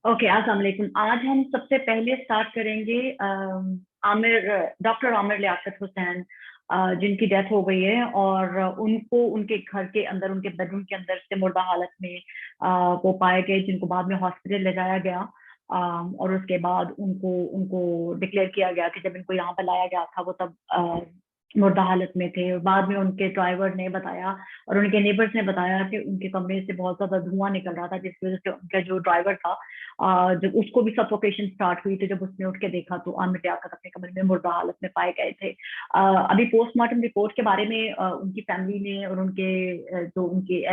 Okay, अस्सलाम वालेकुम। आज हम सबसे पहले स्टार्ट करेंगे आमिर, डॉक्टर आमिर लियाकत हुसैन, जिनकी डेथ हो गई है और उनको उनके घर के अंदर, उनके बेडरूम के अंदर से मुर्दा हालत में वो पाए गए, जिनको बाद में हॉस्पिटल ले जाया गया। और उसके बाद उनको उनको डिक्लेयर किया गया कि जब इनको यहाँ पे लाया गया था वो तब मुर्दा हालत में थे। और बाद में उनके ड्राइवर ने बताया और उनके नेबर्स ने बताया कि उनके कमरे से बहुत ज्यादा धुआं निकल रहा था, जिसकी वजह से उनका जो ड्राइवर था, जब उसको भी सफोकेशन स्टार्ट हुई, तो जब उसने उठ के देखा तो आमिर लियाकत अपने कमरे में मुर्दा हालत में पाए गए थे। अभी पोस्टमार्टम रिपोर्ट के बारे में उनकी फैमिली ने और उनके जो उनके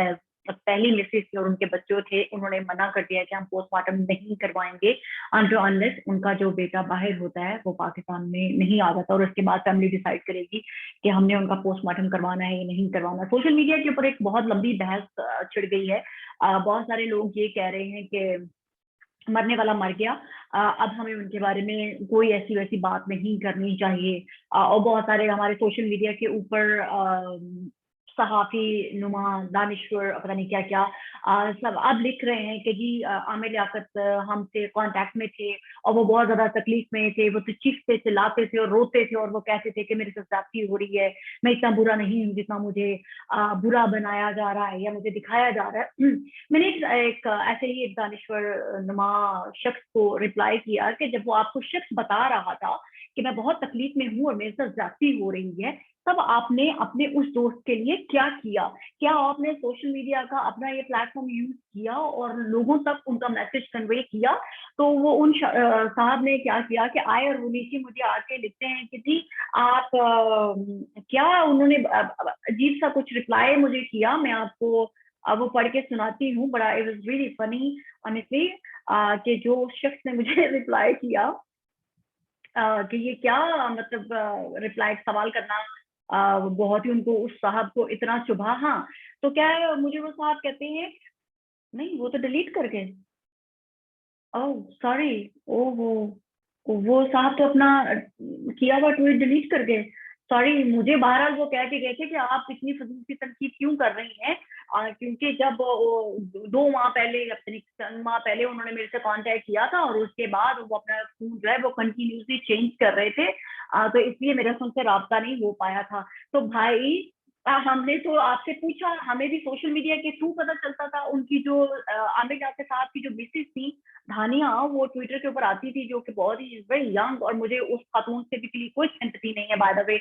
पहली मिसेस थे और उनके बच्चों थे, उन्होंने मना कर दिया कि हम पोस्टमार्टम नहीं करवाएंगे अनटिल अनलेस उनका जो बेटा बाहर होता है वो पाकिस्तान में नहीं आ जाता, और उसके बाद फैमिली डिसाइड करेगी कि हमने उनका पोस्टमार्टम करवाना है या नहीं करवाना। सोशल मीडिया के ऊपर एक बहुत लंबी बहस छिड़ गई है। बहुत सारे लोग ये कह रहे हैं कि मरने वाला मर गया, अब हमें उनके बारे में कोई ऐसी वैसी बात नहीं करनी चाहिए। और बहुत सारे हमारे सोशल मीडिया के ऊपर सहाफी नुमा, दानिश्वर, पता नहीं क्या क्या सब अब लिख रहे हैं कि जी आमिर लियाकत हमसे कांटेक्ट में थे और वो बहुत ज्यादा तकलीफ में थे, वो तो चीखते चिल्लाते थे और रोते थे और वो कहते थे कि मेरे साथ ज्यादती हो रही है, मैं इतना बुरा नहीं हूँ जितना मुझे बुरा बनाया जा रहा है या मुझे दिखाया जा रहा है। मैंने एक ऐसे ही एक दानिश्वर नुमा शख्स को रिप्लाई किया कि जब वो आपको शख्स बता रहा था कि मैं बहुत तकलीफ में हूँ और मेरे साथ ज्यादती हो रही है, तब आपने अपने उस दोस्त के लिए क्या किया? क्या आपने सोशल मीडिया का अपना ये प्लेटफॉर्म यूज किया और लोगों तक उनका मैसेज कन्वे किया? तो वो उन साहब ने क्या किया कि आए और वो नीचे मुझे आके लिखते हैं कि जी आप क्या, उन्होंने अजीब सा कुछ रिप्लाई मुझे किया, मैं आपको अब वो पढ़ के सुनाती हूँ, बड़ा it was really funny honestly, कि जो शख्स ने मुझे रिप्लाई किया कि ये क्या मतलब रिप्लाई सवाल करना बहुत ही उनको, उस साहब को इतना चुभा। हाँ, तो क्या है, मुझे वो साहब कहते हैं नहीं वो तो डिलीट कर गए। Oh sorry. वो साहब तो अपना किया हुआ ट्वीट डिलीट कर गए। सॉरी, मुझे बहरहाल वो कह के गए थे कि आप इतनी फजूल की तनकीद क्यों कर रही हैं, क्योंकि जब 2 माह पहले या पता नहीं चंद माह पहले उन्होंने मेरे से कांटेक्ट किया था और उसके बाद वो अपना फोन जो है वो कंटिन्यूसली चेंज कर रहे थे, तो इसलिए मेरा से उनसे राब्ता नहीं हो पाया था। तो भाई हमने तो आपसे पूछा, हमें भी सोशल मीडिया के थ्रू पता चलता था। उनकी जो आमिर जाफर साहब की जो मिसेज थी धानिया, वो ट्विटर के ऊपर आती थी, जो कि बहुत ही वेरी यंग, और मुझे उस खातून से भी कोई सिंपैथी नहीं है बाय द वे,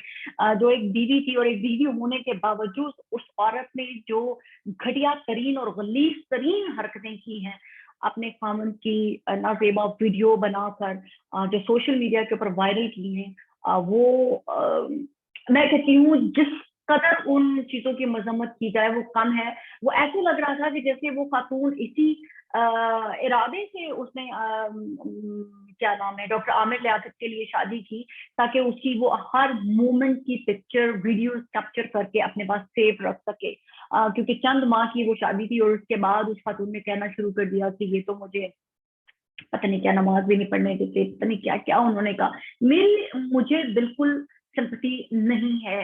जो एक बीवी थी और एक बीवी होने के बावजूद उस औरत ने जो घटिया तरीन और गलीज तरीन हरकतें की हैं अपने खामन की नाजेबा वीडियो बनाकर, जो सोशल मीडिया के ऊपर वायरल की हैं, वो मैं कहती हूँ जिस कदर उन चीजों की मजम्मत की जाए वो कम है। वो ऐसे लग रहा था कि जैसे वो खातून इसी इरादे से उसने क्या नाम है, डॉक्टर आमिर लियाकत के लिए शादी की, ताकि उसकी वो हर मोमेंट की पिक्चर वीडियो कैप्चर करके अपने पास सेव रख सके। क्योंकि चंद माह की वो शादी थी और उसके बाद उस खातून ने कहना शुरू कर दिया कि ये तो मुझे पता नहीं क्या नमाज भी नहीं पढ़ने देते, पता नहीं क्या क्या उन्होंने कहा। मुझे बिल्कुल सिंपैथी नहीं है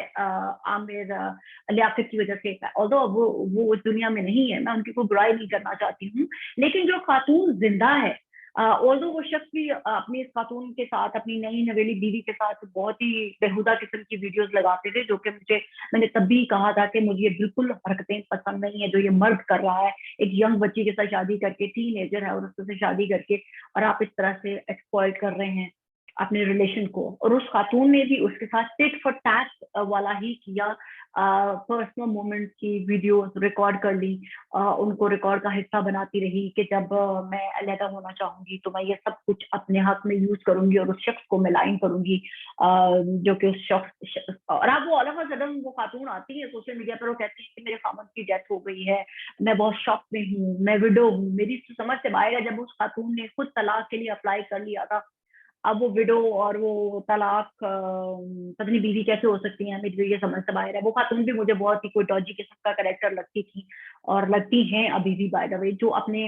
आमिर लियाकत की वजह से, ऑल्दो वो दुनिया में नहीं है, मैं उनकी कोई बुराई नहीं करना चाहती हूँ, लेकिन जो खातून जिंदा है, ऑल्दो वो शख्स भी अपनी इस खातून के साथ, अपनी नई नवेली बीवी के साथ बहुत ही बेहुदा किस्म की वीडियोस लगाते थे, जो कि मैंने तब भी कहा था कि मुझे ये बिल्कुल हरकतें पसंद नहीं है जो ये मर्द कर रहा है, एक यंग बच्ची के साथ शादी करके, टीनेजर है और उससे शादी करके, और आप इस तरह से एक्सप्लॉइट कर रहे हैं अपने रिलेशन को। और उस खातून ने भी उसके साथ टिट फॉर टैट वाला ही किया, पर्सनल मोमेंट की वीडियोस रिकॉर्ड कर ली, उनको रिकॉर्ड का हिस्सा बनाती रही कि जब मैं अलहदा होना चाहूंगी तो मैं ये सब कुछ अपने हक में यूज करूंगी और उस शख्स को मिलाइन करूंगी, जो कि उस शख्स, और अब वो ऑल ऑफ अ सडन वो खातून आती है सोशल मीडिया पर, वो कहती है कि मेरे खामद की डेथ हो गई है, मैं बहुत शॉक में हूँ, मैं विडो हूँ। मेरी समझ से बाहर है, जब उस खातून ने खुद तलाक के लिए अप्लाई कर लिया था, अब वो विडो और वो तलाक पत्नी बीवी कैसे हो सकती है, मेरी ये समझ से बाहर है। वो खातून भी मुझे बहुत ही कोई डॉजी किस्म का कैरेक्टर लगती थी और लगती हैं अभी भी बाय द वे, जो अपने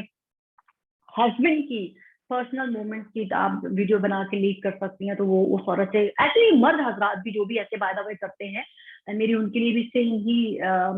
हस्बैंड की पर्सनल मोमेंट्स की आप वीडियो बना के लीक कर सकती हैं, तो वो उस औरत से, ऐसे ही मर्द हजरात भी जो भी ऐसे बाय द वे करते हैं, मेरी उनके लिए भी सेम ही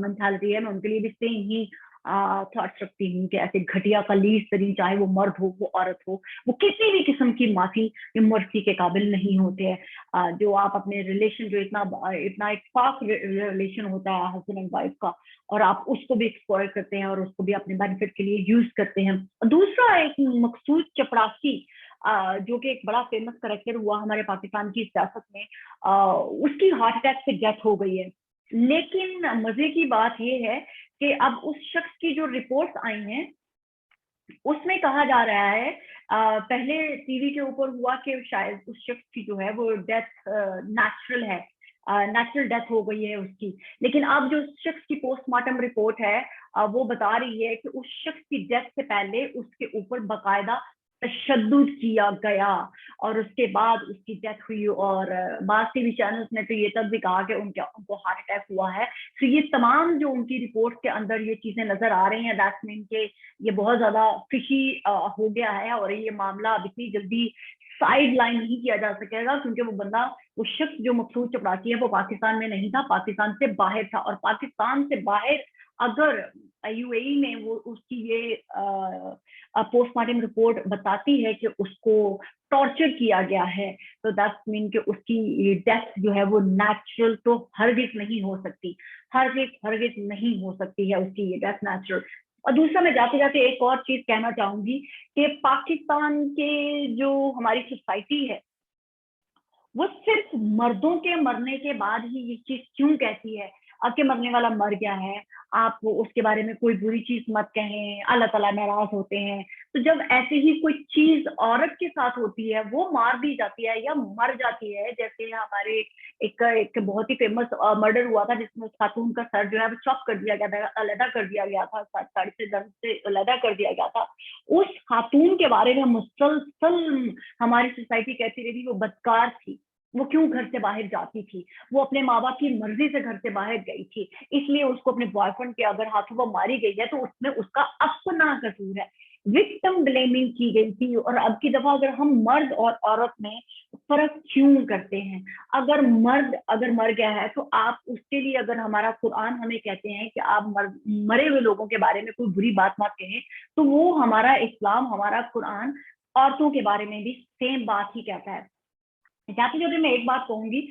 मेंटालिटी है, मैं उनके लिए भी सेम ही थॉट्स रखती हूँ कि ऐसे घटिया खलीस तरीन, चाहे वो मर्द हो वो औरत हो, वो किसी भी किस्म की माफी या मर्सी के काबिल नहीं होते हैं। जो आप अपने रिलेशन, जो इतना इतना एक पाक रिलेशन होता है हस्बैंड एंड वाइफ का, और आप उसको भी एक्सप्लॉइट करते हैं और उसको भी अपने बेनिफिट के लिए यूज करते हैं। दूसरा, एक मकसूद चपरासी, जो कि एक बड़ा फेमस करेक्टर हुआ हमारे पाकिस्तान की सियासत में, उसकी हार्ट अटैक से डेथ हो गई है। लेकिन मजे की बात यह है कि अब उस शख्स की जो रिपोर्ट्स आई हैं उसमें कहा जा रहा है, पहले टीवी के ऊपर हुआ कि शायद उस शख्स की जो है वो डेथ नेचुरल है, नेचुरल डेथ हो गई है उसकी। लेकिन अब जो शख्स की पोस्टमार्टम रिपोर्ट है वो बता रही है कि उस शख्स की डेथ से पहले उसके ऊपर बकायदा तशद्दुद किया गया और उसके बाद उसकी डेथ हुई। और बाद टीवी चैनल्स ने तो ये तक भी कहा कि उनको हार्ट अटैक हुआ है। तो ये तमाम जो उनकी रिपोर्ट के अंदर ये चीजें नजर आ रही हैं, दैट्स मीन के ये बहुत ज्यादा फिशी हो गया है और ये मामला अब इतनी जल्दी साइड लाइन नहीं किया जा सकेगा, क्योंकि वो बंदा, वो शख्स जो मकसूद चपरासी है वो पाकिस्तान में नहीं था, पाकिस्तान से बाहर था। और पाकिस्तान से बाहर अगर यूएई में वो उसकी ये पोस्टमार्टम रिपोर्ट बताती है कि उसको टॉर्चर किया गया है, तो दैट्स मीन कि उसकी डेथ जो है वो नेचुरल तो हरगिज नहीं हो सकती, हरगिज नहीं हो सकती है उसकी ये डेथ नेचुरल। और दूसरा, मैं जाते जाते एक और चीज कहना चाहूंगी कि पाकिस्तान के जो हमारी सोसाइटी है वो सिर्फ मर्दों के मरने के बाद ही ये चीज क्यों कहती है, आपके मरने वाला मर गया है, आप उसके बारे में कोई बुरी चीज मत कहें, अल्लाह ताला नाराज होते हैं। तो जब ऐसे ही कोई चीज औरत के साथ होती है, वो मार दी जाती है या मर जाती है, जैसे हमारे एक बहुत ही फेमस मर्डर हुआ था जिसमें उस खातून का सर जो है वो चॉप कर दिया गया था, अलहदा कर दिया गया था, साड़ी से दर्द से अलहदा कर दिया गया था। उस खातून के बारे में मुसलसल हमारी सोसाइटी कहती रही वो बदकार थी, वो क्यों घर से बाहर जाती थी, वो अपने माँ बाप की मर्जी से घर से बाहर गई थी, इसलिए उसको अपने बॉयफ्रेंड के अगर हाथों वो मारी गई है तो उसमें उसका अपना कसूर है, विक्टिम ब्लेमिंग की गई थी। और अब की दफा अगर हम मर्द और औरत में फर्क क्यों करते हैं, अगर मर्द अगर मर गया है तो आप उसके लिए, अगर हमारा कुरान हमें कहते हैं कि आप मरे हुए लोगों के बारे में कोई बुरी बात मत कहें, तो वो हमारा इस्लाम, हमारा कुरान औरतों के बारे में भी सेम बात ही कहता है। जाते जाते मैं एक बात कहूंगी,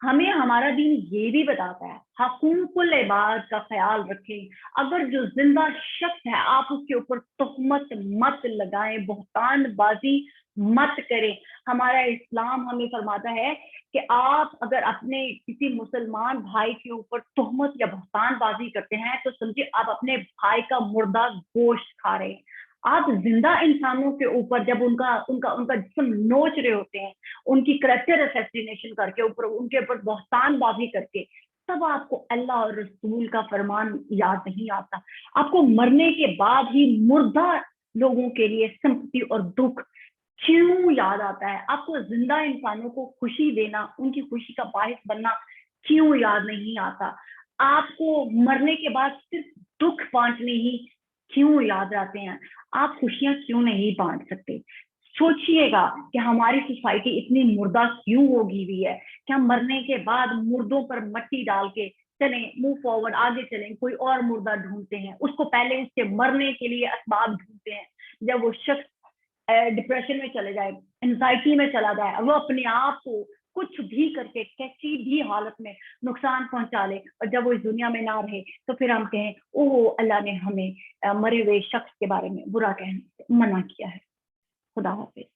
हमें हमारा दीन ये भी बताता है हकूकुल इबाद का ख्याल रखें। अगर जो जिंदा शख्स है आप उसके ऊपर तोहमत मत लगाएं, बहतान बाजी मत करें। हमारा इस्लाम हमें फरमाता है कि आप अगर अपने किसी मुसलमान भाई के ऊपर तोहमत या बहतान बाजी करते हैं तो समझिए आप अपने भाई का मुर्दा गोश्त खा रहे हैं। आप जिंदा इंसानों के ऊपर जब उनका उनका उनका जिस्म नोच रहे होते हैं, उनकी करेक्टर असैसिनेशन करके, ऊपर उनके ऊपर बहतान बाजी करके, तब आपको अल्लाह और रसूल का फरमान याद नहीं आता। आपको मरने के बाद ही मुर्दा लोगों के लिए सिंपैथी और दुख क्यों याद आता है? आपको जिंदा इंसानों को खुशी देना, उनकी खुशी का बाहिस बनना क्यों याद नहीं आता? आपको मरने के बाद सिर्फ दुख बांटने ही क्यों याद आते हैं? आप खुशियां क्यों नहीं बांट सकते? सोचिएगा कि हमारी सोसाइटी इतनी मुर्दा क्यों होगी हुई है कि हम मरने के बाद मुर्दों पर मट्टी डाल के चलें, मूव फॉरवर्ड, आगे चलें, कोई और मुर्दा ढूंढते हैं, उसको पहले उसके मरने के लिए असबाब ढूंढते हैं। जब वो शख्स डिप्रेशन में चले जाए, एंजाइटी में चला जाए, वो अपने आप को कुछ भी करके किसी भी हालत में नुकसान पहुंचा ले, और जब वो इस दुनिया में ना रहे तो फिर हम कहें ओह अल्लाह ने हमें मरे हुए शख्स के बारे में बुरा कहने से मना किया है। खुदा हाफिज।